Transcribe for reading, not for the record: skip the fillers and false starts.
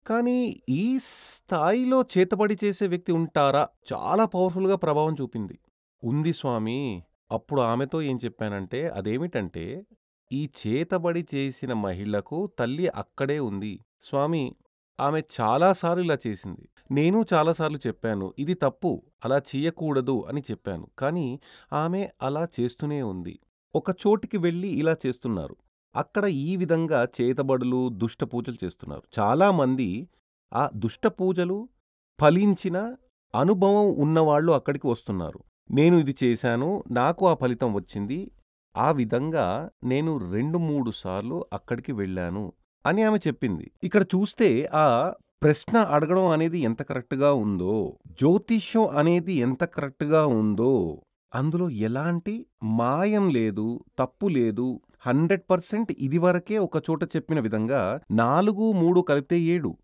కానీ ఈ స్థాయిలో చేతబడి చేసే వ్యక్తి ఉంటారా? చాలా పవర్‌ఫుల్‌గా ప్రభావం చూపింది. ఉంది స్వామి. అప్పుడు ఆమెతో ఏం చెప్పానంటే, అదేమిటంటే, ఈ చేతబడి చేసిన మహిళకు తల్లి అక్కడే ఉంది. స్వామి, ఆమె చాలా సార్లు ఇలా చేసింది. నేను చాలా సార్లు చెప్పాను. ఇది తప్పు. అలా చెయ్యకూడదు అని చెప్పాను. కానీ ఆమె అలా చేస్తూనే ఉంది. ఒక చోటికి వెళ్లి ఇలా చేస్తున్నారు. అక్కడ ఈ విధంగా చేతబడులు, దుష్ట పూజలు చేస్తున్నారు. చాలామంది ఆ దుష్ట పూజలు ఫలించిన అనుభవం ఉన్నవాళ్ళు అక్కడికి వస్తున్నారు. నేను ఇది చేశాను. నాకు ఆ ఫలితం వచ్చింది. ఆ విధంగా నేను 2, 3 సార్లు అక్కడికి వెళ్ళాను అని ఆమె చెప్పింది. ఇక్కడ చూస్తే ఆ ప్రశ్న అడగడం అనేది ఎంత కరెక్ట్‌గా ఉందో, జ్యోతిష్యం అనేది ఎంత కరెక్ట్‌గా ఉందో, అందులో ఎలాంటి మాయం లేదు, తప్పు లేదు. 100% ఇదివరకే ఒక చోట చెప్పిన విధంగా 4, 3 కలిపితే 7.